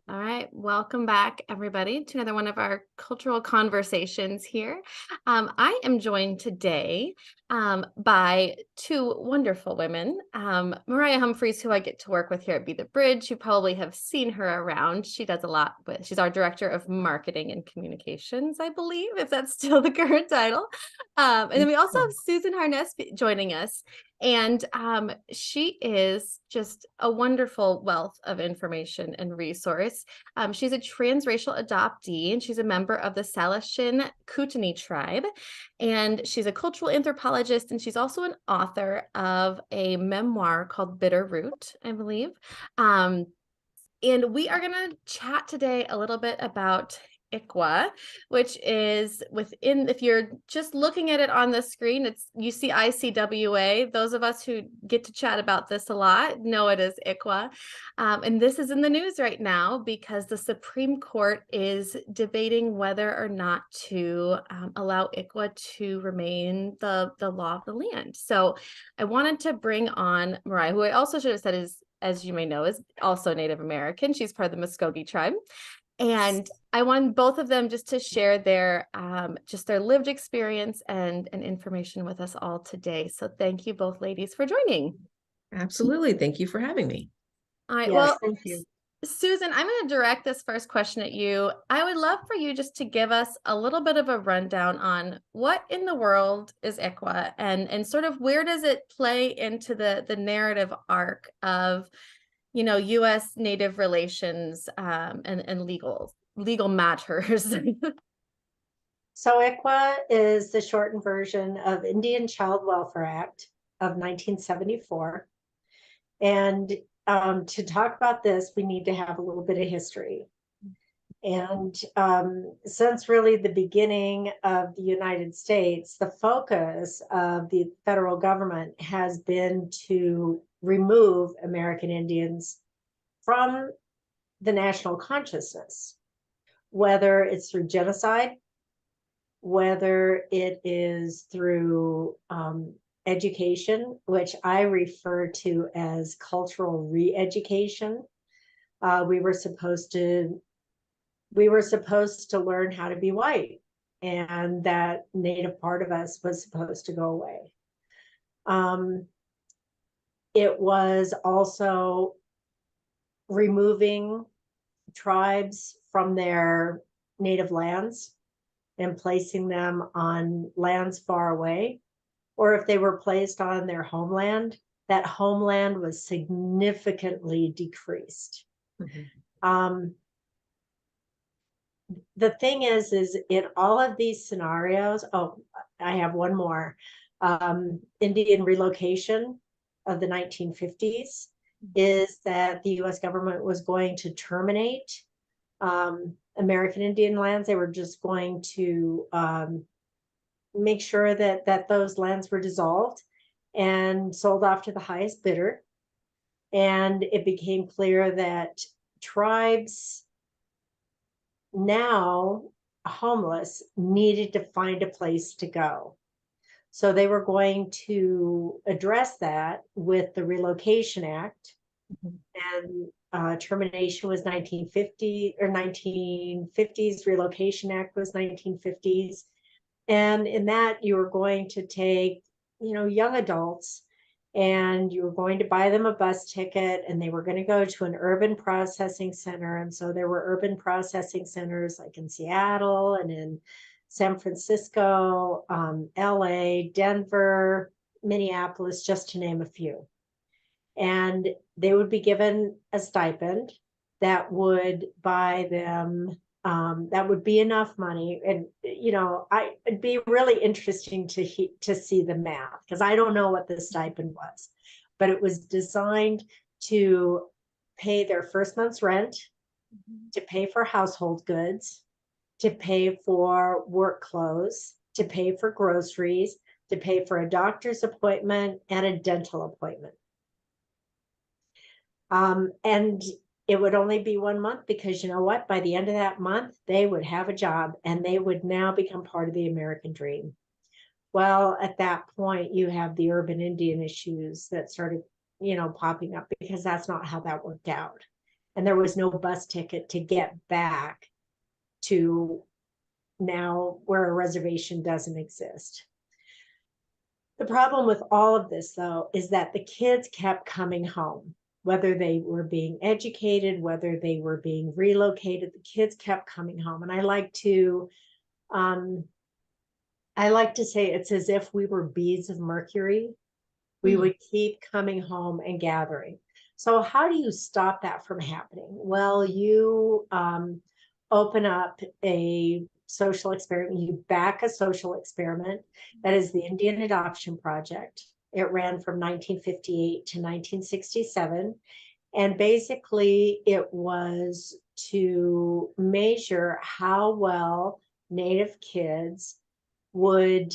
All right, welcome back, everybody, to another one of our cultural conversations here. I am joined today by two wonderful women. Mariah Humphries, who I get to work with here at Be the Bridge. You probably have seen her around. She does a lot she's our director of marketing and communications, I believe, if that's still the current title. And then we also have Susan Harness joining us. And she is just a wonderful wealth of information and resource. She's a transracial adoptee, and she's a member of the Salishan Kootenai tribe. And she's a cultural anthropologist, and she's also an author of a memoir called Bitter Root, I believe. And we are going to chat today a little bit about ICWA, which is within, if you're just looking at it on the screen, you see ICWA. Those of us who get to chat about this a lot know it as ICWA. And this is in the news right now because the Supreme Court is debating whether or not to allow ICWA to remain the law of the land. So I wanted to bring on Mariah, who I also should have said is, as you may know, is also Native American. She's part of the Muskogee tribe. And I want both of them just to share their lived experience and information with us all today. So thank you both ladies for joining. Absolutely. Thank you for having me. All right. Yes, well, thank you. Susan, I'm going to direct this first question at you. I would love for you just to give us a little bit of a rundown on what in the world is ICWA and sort of where does it play into the narrative arc of U.S. Native relations and legal matters. So ICWA is the shortened version of Indian Child Welfare Act of 1974. And to talk about this, we need to have a little bit of history. And since really the beginning of the United States, the focus of the federal government has been to remove American Indians from the national consciousness, whether it's through genocide, whether it is through education, which I refer to as cultural re-education. We were supposed to learn how to be white, and that Native part of us was supposed to go away. It was also removing tribes from their native lands and placing them on lands far away, or if they were placed on their homeland, that homeland was significantly decreased. Mm-hmm. The thing is in all of these scenarios, I have one more, Indian relocation of the 1950s, is that the US government was going to terminate American Indian lands. They were just going to make sure that those lands were dissolved and sold off to the highest bidder. And it became clear that tribes now homeless needed to find a place to go. So they were going to address that with the Relocation Act. Mm-hmm. And termination was 1950 or 1950s. Relocation Act was 1950s. And in that, you were going to take, young adults, and you were going to buy them a bus ticket, and they were going to go to an urban processing center. And so there were urban processing centers like in Seattle and in San Francisco, LA, Denver, Minneapolis, just to name a few. And they would be given a stipend that would buy them, that would be enough money. And, it'd be really interesting to see the math, because I don't know what the stipend was, but it was designed to pay their first month's rent, to pay for household goods, to pay for work clothes, to pay for groceries, to pay for a doctor's appointment and a dental appointment. And it would only be 1 month, because you know what? By the end of that month, they would have a job and they would now become part of the American dream. Well, at that point, you have the urban Indian issues that started, popping up, because that's not how that worked out. and there was no bus ticket to get back to now where a reservation doesn't exist. The problem with all of this, though, is that the kids kept coming home, whether they were being educated, whether they were being relocated, the kids kept coming home. And I like to say it's as if we were beads of mercury. We would keep coming home and gathering. So how do you stop that from happening? Well, you open up a social experiment, you back a social experiment that is the Indian Adoption Project. It ran from 1958 to 1967. And basically it was to measure how well Native kids would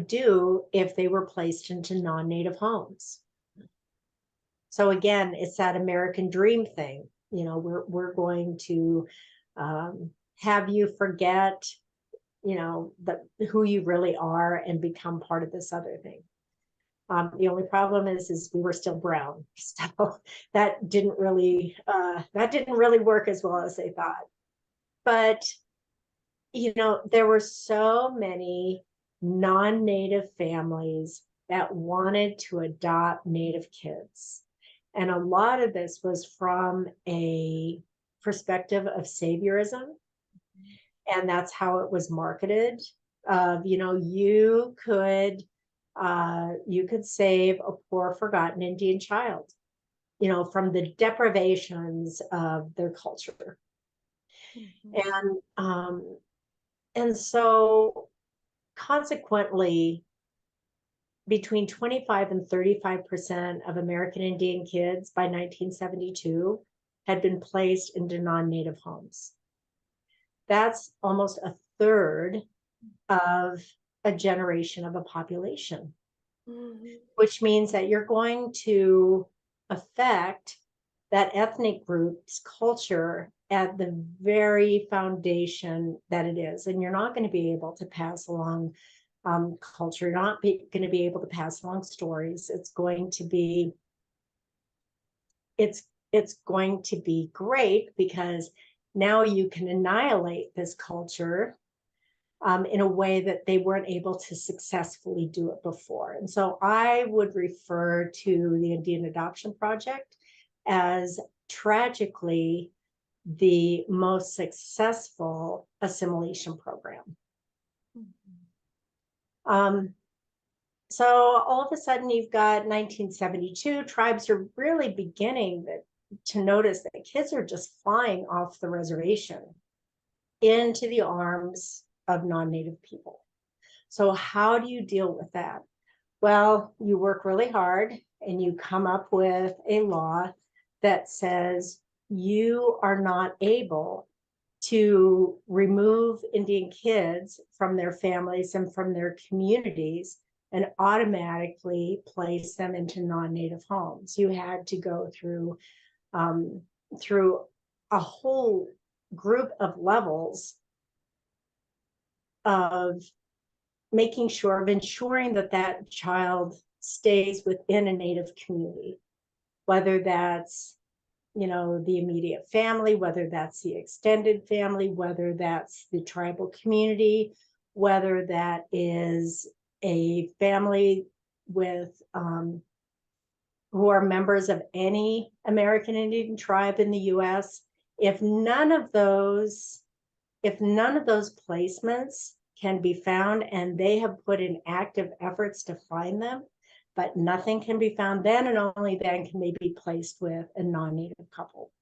do if they were placed into non-Native homes. So again, it's that American dream thing. You know, we're going to have you forget, you know, who you really are and become part of this other thing. The only problem is we were still brown, so that didn't really work as well as they thought. But you know, there were so many non-Native families that wanted to adopt Native kids. And a lot of this was from a perspective of saviorism. And that's how it was marketed. You know, you could save a poor, forgotten Indian child, you know, from the deprivations of their culture. And so consequently, between 25 and 35% of American Indian kids by 1972 had been placed into non-Native homes. That's almost a third of a generation of a population, which means that you're going to affect that ethnic group's culture at the very foundation that it is. And you're not going to be able to pass along culture. You're not going to be able to pass along stories. It's going to be great because now you can annihilate this culture in a way that they weren't able to successfully do it before. And so I would refer to the Indian Adoption Project as tragically the most successful assimilation program. So all of a sudden you've got 1972, tribes are really beginning to notice that kids are just flying off the reservation into the arms of non-Native people. So how do you deal with that? Well, you work really hard and you come up with a law that says you are not able to remove Indian kids from their families and from their communities and automatically place them into non-Native homes. You had to go through a whole group of levels of ensuring that that child stays within a Native community, whether that's, you know, the immediate family, whether that's the extended family, whether that's the tribal community, whether that is a family with who are members of any American Indian tribe in the US. If none of those placements can be found and they have put in active efforts to find them, but nothing can be found, then and only then can they be placed with a non-Native couple.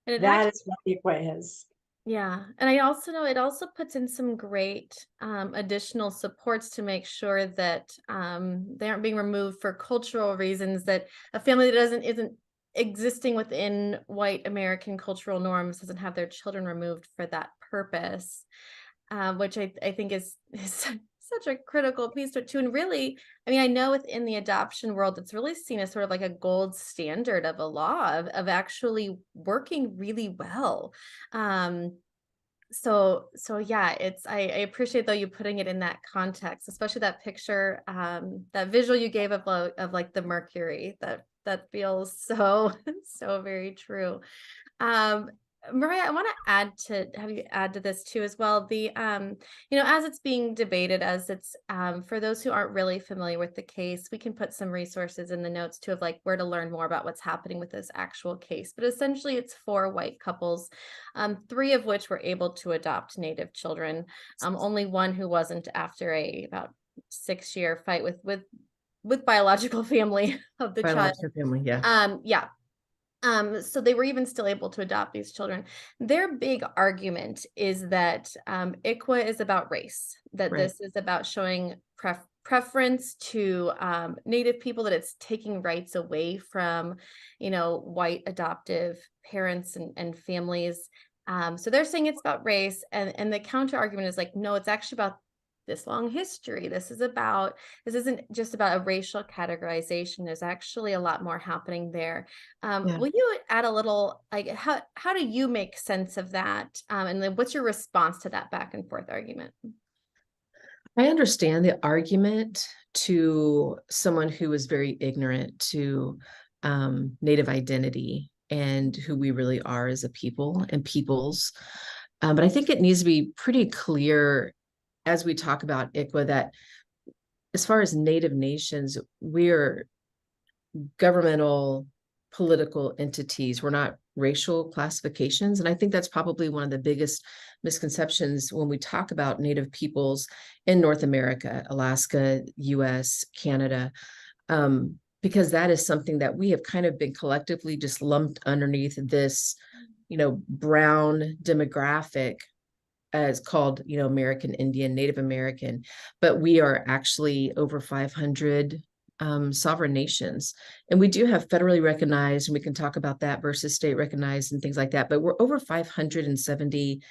That is what the ICWA is. Yeah. And I also know it also puts in some great additional supports to make sure that they aren't being removed for cultural reasons, that a family that isn't existing within white American cultural norms doesn't have their children removed for that purpose, which I think is such a critical piece to and really, I mean, I know within the adoption world, it's really seen as sort of like a gold standard of a law of actually working really well. So yeah, I appreciate though you putting it in that context, especially that picture, that visual you gave of like the mercury. That feels so so very true. Um, Mariah, I want to have you add to this too as well. As it's being debated, as it's for those who aren't really familiar with the case, we can put some resources in the notes too of like where to learn more about what's happening with this actual case. But essentially, it's four white couples, three of which were able to adopt Native children. Only one who wasn't after a about 6-year fight with biological family of the child. Biological family, yeah. Yeah, so they were even still able to adopt these children. Their big argument is that ICWA is about race, that Right. this is about showing preference to Native people, that it's taking rights away from, white adoptive parents and families. So they're saying it's about race, and the counter argument is like, no, it's actually about this long history. This isn't just about a racial categorization. There's actually a lot more happening there. Yeah. Will you add a little, like, how do you make sense of that? And then what's your response to that back and forth argument? I understand the argument to someone who is very ignorant to Native identity and who we really are as a people and peoples. But I think it needs to be pretty clear as we talk about ICWA that as far as Native nations, we're governmental political entities. We're not racial classifications. And I think that's probably one of the biggest misconceptions when we talk about Native peoples in North America, Alaska, US, Canada, because that is something that we have kind of been collectively just lumped underneath this, brown demographic as called, American Indian, Native American, but we are actually over 500 sovereign nations. And we do have federally recognized, and we can talk about that versus state recognized and things like that, but we're over 570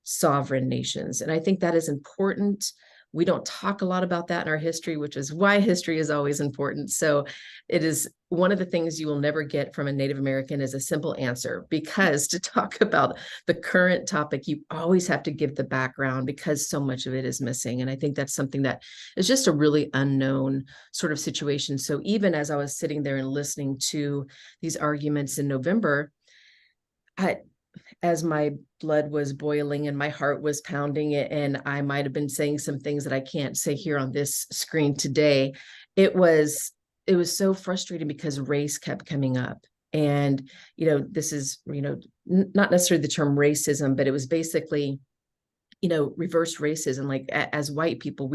sovereign nations. And I think that is important. We don't talk a lot about that in our history, which is why history is always important. So it is one of the things you will never get from a Native American is a simple answer, because to talk about the current topic, you always have to give the background because so much of it is missing. And I think that's something that is just a really unknown sort of situation. So even as I was sitting there and listening to these arguments in November, as my blood was boiling and my heart was pounding it, and I might have been saying some things that I can't say here on this screen today, it was so frustrating because race kept coming up. And, this is, not necessarily the term racism, but it was basically, reverse racism. Like as white people,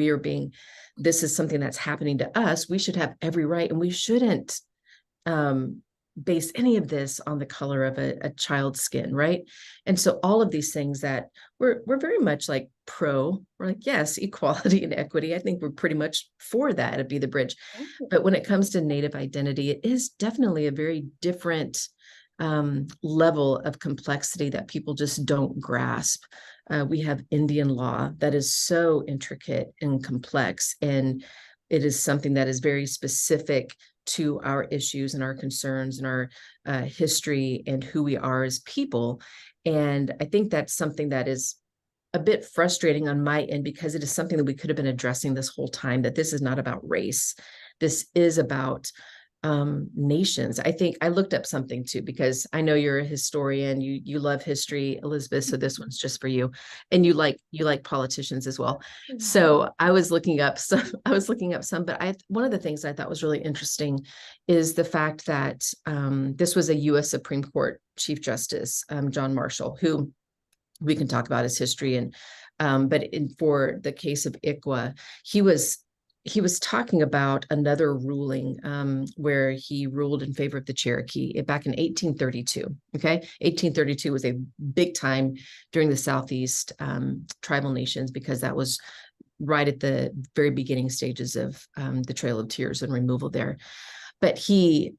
this is something that's happening to us. We should have every right, and we shouldn't base any of this on the color of a child's skin, right? And so all of these things that we're very much like we're like, yes, equality and equity. I think we're pretty much for that. It'd be the bridge. But when it comes to Native identity, it is definitely a very different level of complexity that people just don't grasp. We have Indian law that is so intricate and complex, and it is something that is very specific to our issues and our concerns and our history and who we are as people. And I think that's something that is a bit frustrating on my end, because it is something that we could have been addressing this whole time, that this is not about race. This is about nations. I think I looked up something too, because I know you're a historian, you love history, Elizabeth, so this one's just for you. And you like politicians as well. So I was looking up some, but one of the things I thought was really interesting is the fact that this was a US Supreme Court Chief Justice, John Marshall, who we can talk about his history, and for the case of ICWA, he was talking about another ruling where he ruled in favor of the Cherokee back in 1832. Okay, 1832 was a big time during the Southeast tribal nations, because that was right at the very beginning stages of the Trail of Tears and removal there. But he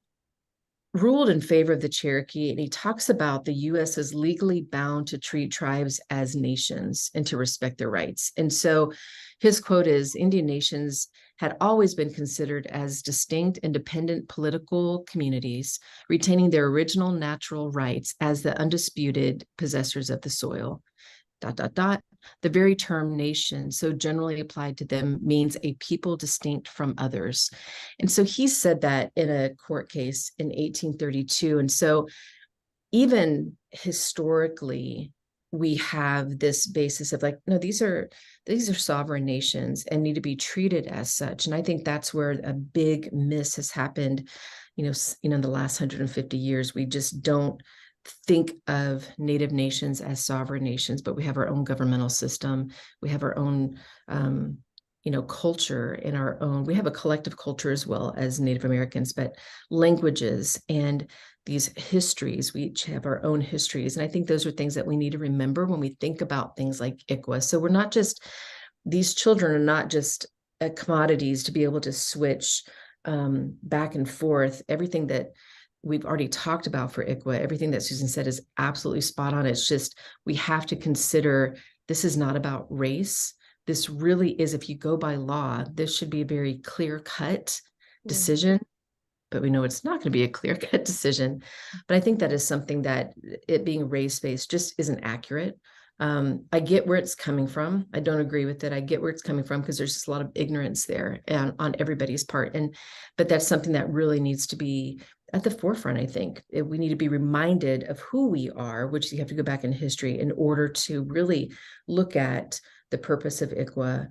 ruled in favor of the Cherokee, and he talks about the U.S. is legally bound to treat tribes as nations and to respect their rights. And so his quote is, Indian nations had always been considered as distinct, independent political communities, retaining their original natural rights as the undisputed possessors of the soil. dot, dot, dot. The very term nation, so generally applied to them, means a people distinct from others. And so he said that in a court case in 1832. And so even historically, we have this basis of like, no, these are sovereign nations and need to be treated as such. And I think that's where a big miss has happened, in the last 150 years. We just don't think of Native nations as sovereign nations, but we have our own governmental system. We have our own, culture in our own. We have a collective culture as well as Native Americans, but languages and these histories, we each have our own histories. And I think those are things that we need to remember when we think about things like ICWA. So we're not just, these children are not just commodities to be able to switch back and forth. Everything that we've already talked about for ICWA, everything that Susan said is absolutely spot on. It's just, we have to consider this is not about race. This really is, if you go by law, this should be a very clear-cut decision, but we know it's not going to be a clear-cut decision. But I think that is something that, it being race-based, just isn't accurate. I get where it's coming from. I don't agree with it. I get where it's coming from because there's just a lot of ignorance there and on everybody's part. But that's something that really needs to be at the forefront. I think we need to be reminded of who we are, which you have to go back in history in order to really look at the purpose of ICWA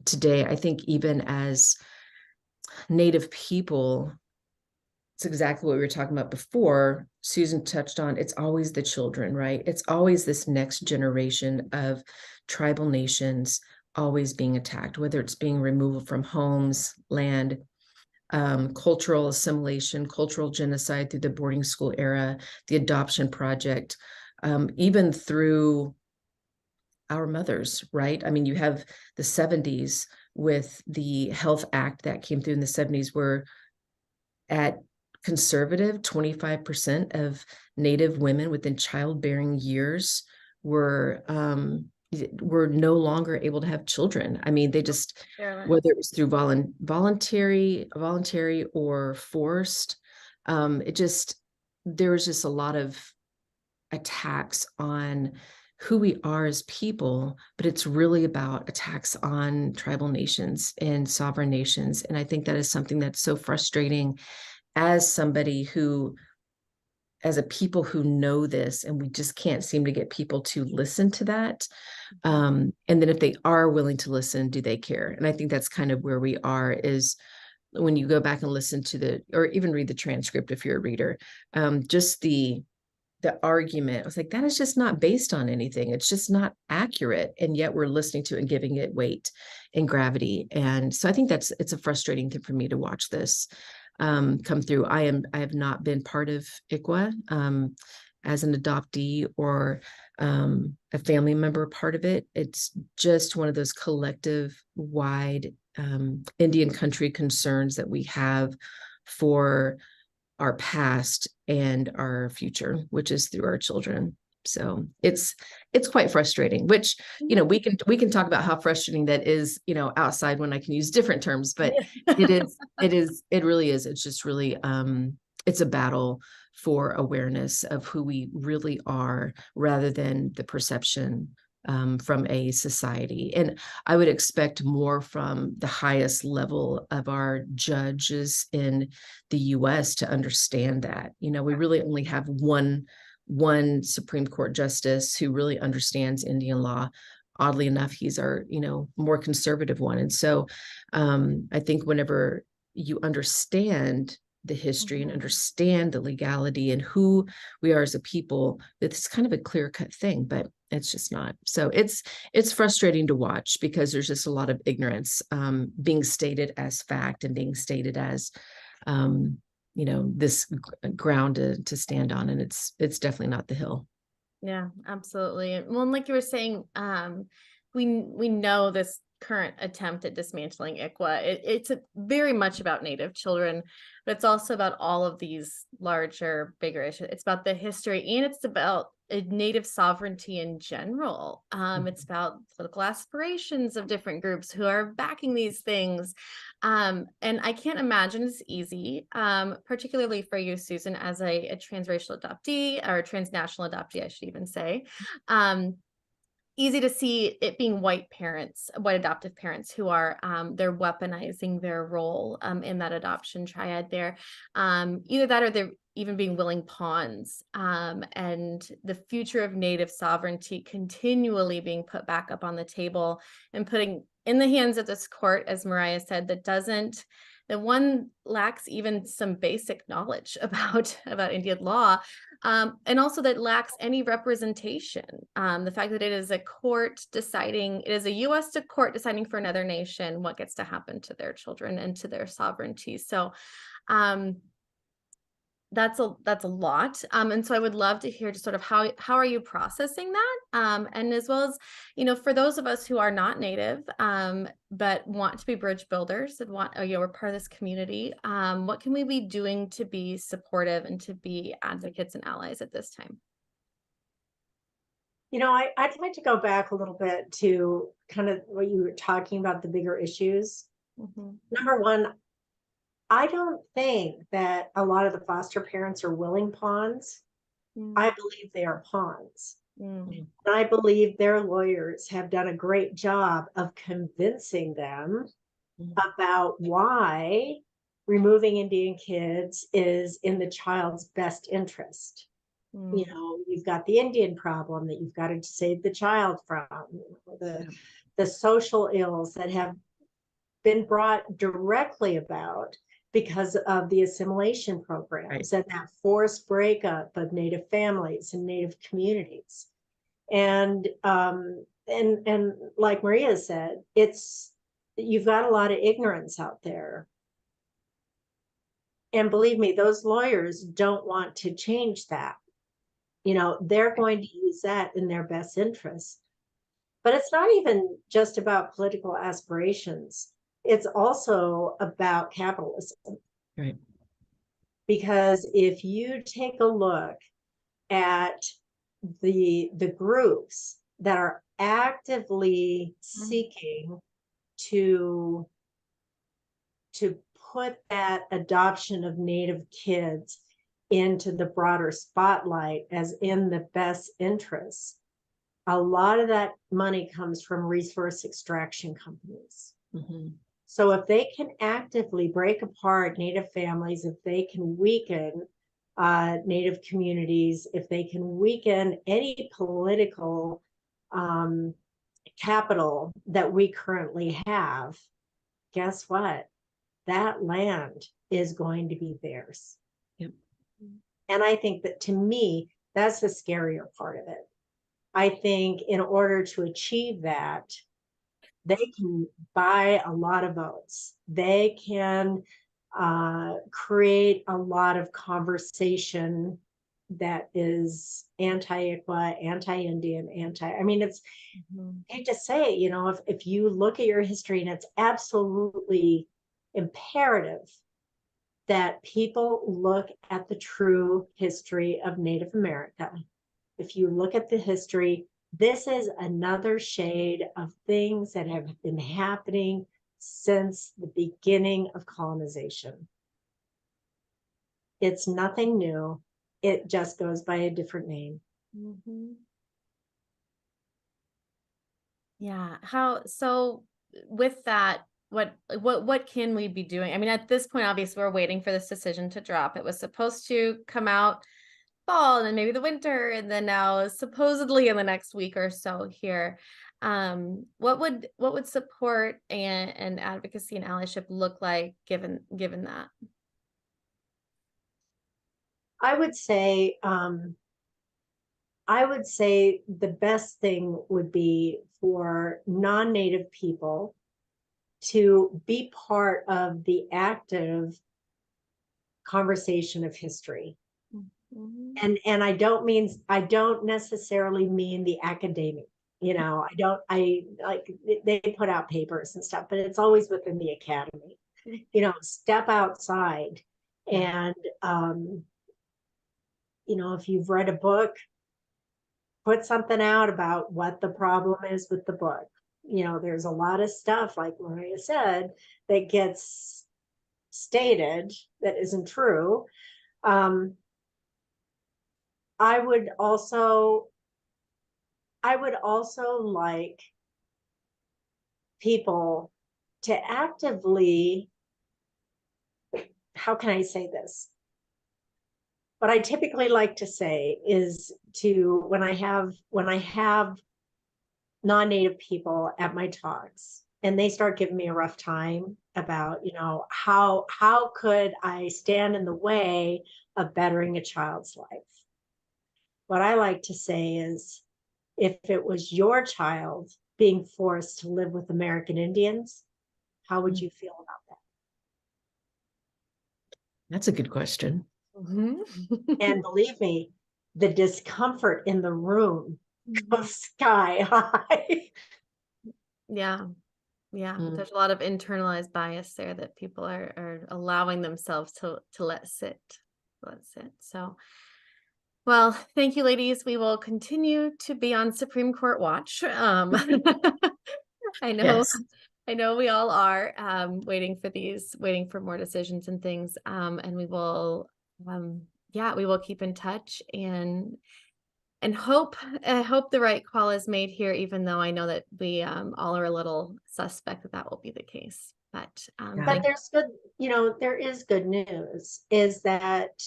today. I think even as Native people, it's exactly what we were talking about before. Susan touched on, it's always the children, right? It's always this next generation of tribal nations always being attacked, whether it's being removed from homes, land, cultural assimilation, cultural genocide through the boarding school era, the adoption project, even through our mothers, right? I mean, you have the 70s with the Health Act that came through in the 70s, where at conservative, 25% of Native women within childbearing years were no longer able to have children. I mean, they just, whether it was through voluntary or forced, there was just a lot of attacks on who we are as people, but it's really about attacks on tribal nations and sovereign nations. And I think that is something that's so frustrating as somebody who, as a people who know this, and we just can't seem to get people to listen to that. And then if they are willing to listen, do they care? And I think that's kind of where we are, is when you go back and listen to or even read the transcript if you're a reader, just the argument, I was like, that is just not based on anything. It's just not accurate. And yet we're listening to it and giving it weight and gravity. And so I think it's a frustrating thing for me to watch this come through. I have not been part of ICWA as an adoptee or a family member part of it. It's just one of those collective wide Indian country concerns that we have for our past and our future, which is through our children. So it's quite frustrating, which, we can talk about how frustrating that is, outside when I can use different terms, but it really is. It's just really, it's a battle for awareness of who we really are rather than the perception from a society. And I would expect more from the highest level of our judges in the US to understand that. We really only have one Supreme Court justice who really understands Indian law. Oddly enough, he's our, more conservative one. And so I think whenever you understand the history and understand the legality and who we are as a people, it's kind of a clear-cut thing, but it's just not. So it's frustrating to watch because there's just a lot of ignorance being stated as fact and being stated as this ground to stand on, and it's definitely not the hill. Yeah, absolutely. Well, and like you were saying, we know this current attempt at dismantling ICWA, it's very much about Native children, but it's also about all of these larger, bigger issues. It's about the history, and it's about Native sovereignty in general. It's about political aspirations of different groups who are backing these things. And I can't imagine it's easy, particularly for you, Susan, as a transracial adoptee, or transnational adoptee, I should even say. easy to see it being white parents, white adoptive parents who are they're weaponizing their role in that adoption triad there. Either that or they're even being willing pawns, and the future of Native sovereignty continually being put back up on the table and putting in the hands of this court, as Mariah said, that one lacks even some basic knowledge about Indian law, and also that lacks any representation. The fact that it is a court deciding, it is a U.S. court deciding for another nation what gets to happen to their children and to their sovereignty. So that's a lot. And so I would love to hear just sort of how are you processing that? And as well as, for those of us who are not Native, but want to be bridge builders and we're part of this community, what can we be doing to be supportive and to be advocates and allies at this time? I'd like to go back a little bit to kind of what you were talking about, the bigger issues. Mm-hmm. Number one, I don't think that a lot of the foster parents are willing pawns. I believe they are pawns. And I believe their lawyers have done a great job of convincing them about why removing Indian kids is in the child's best interest. You've got the Indian problem that you've got to save the child from, the social ills that have been brought directly about because of the assimilation programs and that forced breakup of Native families and Native communities. And like Maria said, you've got a lot of ignorance out there. And believe me, those lawyers don't want to change that. They're going to use that in their best interest. But it's not even just about political aspirations. It's also about capitalism. Right. Because if you take a look at the groups that are actively seeking to put that adoption of Native kids into the broader spotlight as in the best interests, a lot of that money comes from resource extraction companies. Mm-hmm. So if they can actively break apart Native families, if they can weaken Native communities, if they can weaken any political capital that we currently have, guess what? That land is going to be theirs. Yep. And I think that, to me, that's the scarier part of it. I think in order to achieve that, they can buy a lot of votes. They can create a lot of conversation that is anti-ICWA, anti-Indian, it's, I hate to say it, if you look at your history, and it's absolutely imperative that people look at the true history of Native America. If you look at the history, this is another shade of things that have been happening since the beginning of colonization. It's nothing new. It just goes by a different name. Mm-hmm. Yeah. So with that, what can we be doing? I mean, at this point, obviously, we're waiting for this decision to drop. It was supposed to come out fall and then maybe the winter, and then now supposedly in the next week or so here. What would support and advocacy and allyship look like given that? I would say the best thing would be for non-Native people to be part of the active conversation of history. Mm-hmm. And I don't necessarily mean the academic, they put out papers and stuff, but it's always within the academy, step outside and, if you've read a book, put something out about what the problem is with the book. There's a lot of stuff, like Mariah said, that gets stated that isn't true. I would also I would also like people to actively, how can I say this? What I typically like to say is to, when I have non-native people at my talks and they start giving me a rough time about, how could I stand in the way of bettering a child's life? What I like to say is, if it was your child being forced to live with American Indians, how would you feel about that? That's a good question. And believe me, the discomfort in the room goes sky high. Yeah. There's a lot of internalized bias there that people are allowing themselves to let sit. So, well, thank you, ladies. We will continue to be on Supreme Court watch. I know, Yes. I know we all are waiting for more decisions and things. And we will, we will keep in touch and hope the right call is made here, even though I know that we all are a little suspect that will be the case. But But there's good, there is good news, is that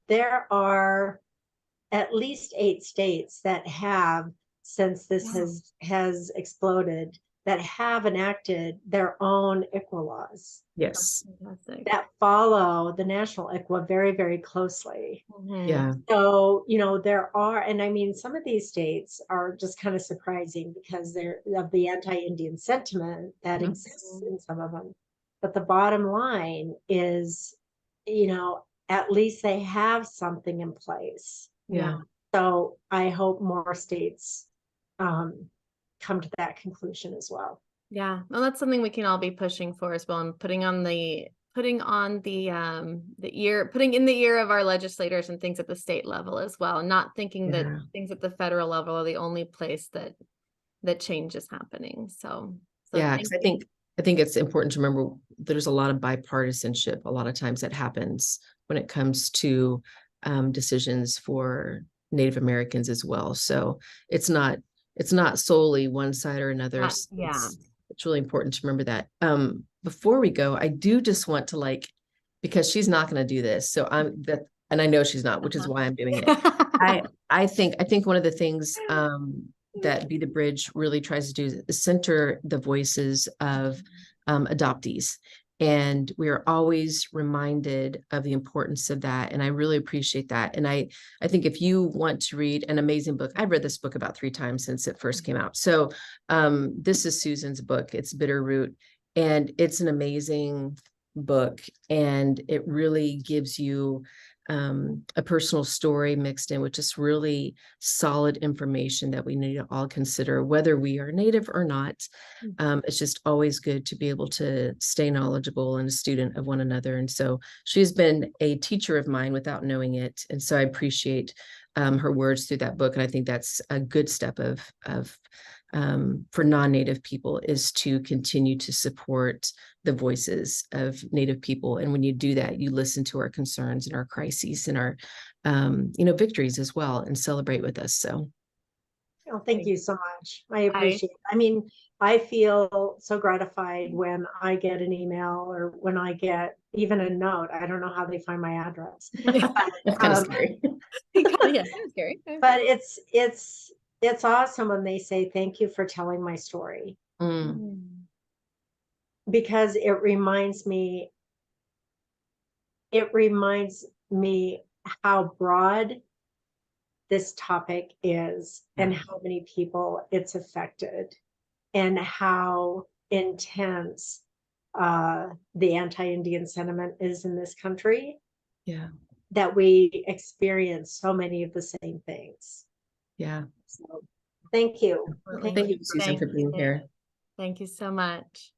there are at least 8 states that have, since this has exploded, that have enacted their own ICWA laws. Yes. That follow the national ICWA very, very closely. Yeah. So, there are, and I mean, some of these states are just kind of surprising because they're of the anti-Indian sentiment that exists in some of them. But the bottom line is, at least they have something in place. Yeah. So I hope more states come to that conclusion as well. Yeah, well, that's something we can all be pushing for as well, and putting in the ear of our legislators and things at the state level as well, and not thinking that things at the federal level are the only place that change is happening. So yeah, because I think it's important to remember there's a lot of bipartisanship a lot of times that happens when it comes to decisions for Native Americans as well. So it's not solely one side or another. It's really important to remember that. Before we go, I do just want to because she's not going to do this. So and I know she's not, which is why I'm doing it. I think one of the things that Be the Bridge really tries to do is center the voices of adoptees. And we are always reminded of the importance of that. And I really appreciate that. And I think if you want to read an amazing book, I've read this book about 3 times since it first came out. So this is Susan's book. It's Bitterroot. And it's an amazing book. And it really gives you a personal story mixed in with just really solid information that we need to all consider, whether we are Native or not. It's just always good to be able to stay knowledgeable and a student of one another. And so she's been a teacher of mine without knowing it. And so I appreciate her words through that book. And I think that's a good step for non-Native people, is to continue to support the voices of Native people. And when you do that, you listen to our concerns and our crises and our, victories as well, and celebrate with us. So. Oh, thank you so much. I appreciate it. I mean, I feel so gratified when I get an email or when I get even a note. I don't know how they find my address. That's kind of scary. Yeah, scary. But it's awesome when they say, thank you for telling my story. Because it reminds me how broad this topic is and how many people it's affected and how intense the anti-Indian sentiment is in this country. Yeah. That we experience so many of the same things. Yeah. So thank you. Thank you, Susan, for being here. Thank you so much.